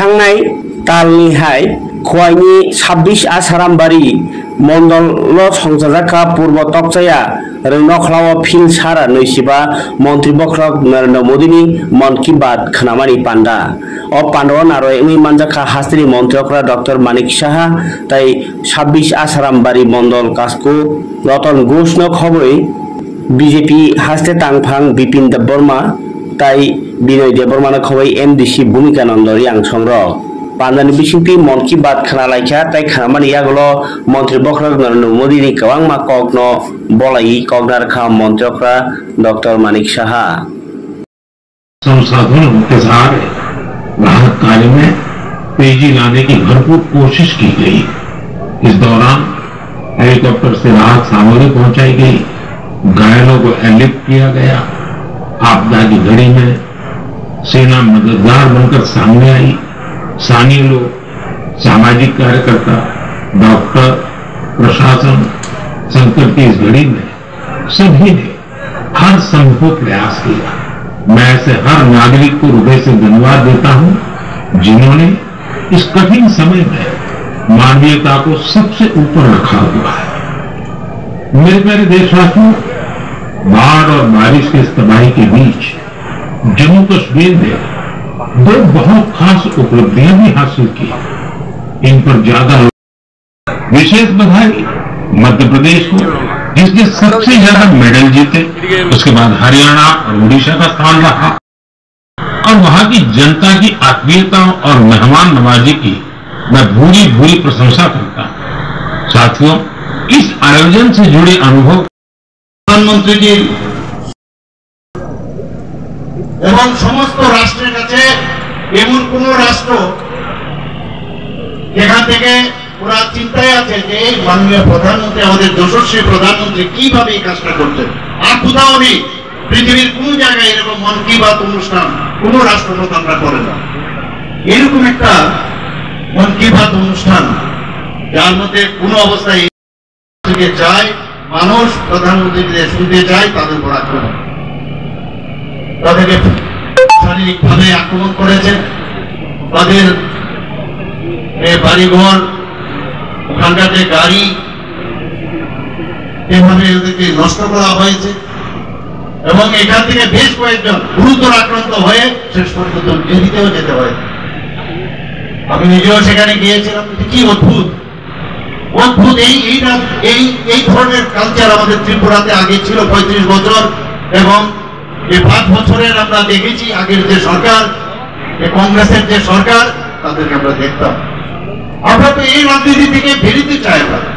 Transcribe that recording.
थांनाय तालनिहाय खवाइनि 26 आसारामबारि मंडल संजाजाखा पूर्व तकचाया रौनखलाव फिल सारा नैसिबा मंत्री बख्रक नरेंद्र मोदी मन की बात खनामानि पांडा और पांडव नारो एंगै मानजाखा हास्त्री मंत्रिकरा डॉक्टर मानिक साहा ताई 26 आसारामबारि मंडल कास्को रतन घोष न खबरै बीजेपी हास्ते तांफां बिपिन देबबर्मा ताई बिनय देबबर्मा खबै एमडीसी भूमिकानंद रियांग संरक पांडानि बिसिंपि मन की बात खाना लाइखा ताई खानामानि यागलो मंत्री बख्रक नरेंद्र मोदी नि कवांगमा कगनो बलाई कगनार खा मंत्रिकरा डॉक्टर मानिक साहा संसाधनों के सहारे राहत कार्य में तेजी लाने की भरपूर कोशिश की गई। इस दौरान हेलीकॉप्टर से राहत सामग्री पहुंचाई गई, घायलों को एयरलिफ्ट किया गया। आपदा की घड़ी में सेना मददगार बनकर सामने आई। स्थानीय लोग, सामाजिक कार्यकर्ता, डॉक्टर, प्रशासन संकट की इस घड़ी में सभी ने हर संभव प्रयास किया। मैं ऐसे हर नागरिक को हृदय से धन्यवाद देता हूं जिन्होंने इस कठिन समय में मानवीयता को सबसे ऊपर रखा हुआ है। मेरे प्यारे देशवासियों, बाढ़ और बारिश की इस तबाही के बीच जम्मू कश्मीर ने दो बहुत खास उपलब्धियां भी हासिल की। इन पर ज्यादा विशेष बधाई मध्य प्रदेश को, जिसने सबसे ज्यादा मेडल जीते। उसके बाद हरियाणा और उड़ीसा का स्थान रहा। और वहां की जनता की आत्मीयता और मेहमान नवाजी की मैं भूरी भूरी प्रशंसा करता हूं। साथियों, इस आयोजन से जुड़े अनुभव प्रधानमंत्री जी एवं समस्त राष्ट्रेर काछे एमन कोनो राष्ट्र जेखान थेके ওরা চিন্তায় আছে যে মাননীয় প্রধানমন্ত্রী আমাদের যশস্বী প্রধানমন্ত্রী কিভাবে এই কাজটা করছেন। আর কোথাও নেই পৃথিবীর কোনো জায়গায় এরকম মন কি বাত অনুষ্ঠান কোনো রাষ্ট্রপ্রধানরা করে না। এরকম একটা মন কি বাত অনুষ্ঠান যার মধ্যে কোনো অবস্থায় থেকে যায় মানুষ প্রধানমন্ত্রীদের শুনতে চায়, তাদের উপর আক্রমণ, তাদেরকে শারীরিকভাবে আক্রমণ করেছে, তাদের বাড়িঘর ওখানকার যে গাড়ি এভাবে ওদেরকে নষ্ট করা হয়েছে এবং এখান থেকে বেশ কয়েকজন গুরুতর আক্রান্ত হয়ে শেষ পর্যন্ত জেলতেও যেতে হয়েছে। আমি নিজেও সেখানে গিয়েছিলাম। কি অদ্ভুত অদ্ভুত এই ধরনের কালচার আমাদের ত্রিপুরাতে আগে ছিল 35 বছর এবং এই 5 বছরের আমরা দেখেছি আগের যে সরকার, কংগ্রেসের যে সরকার, তাদেরকে আমরা দেখতাম। আমরা তো এই রাজনীতি থেকে বেরোতে চাই না।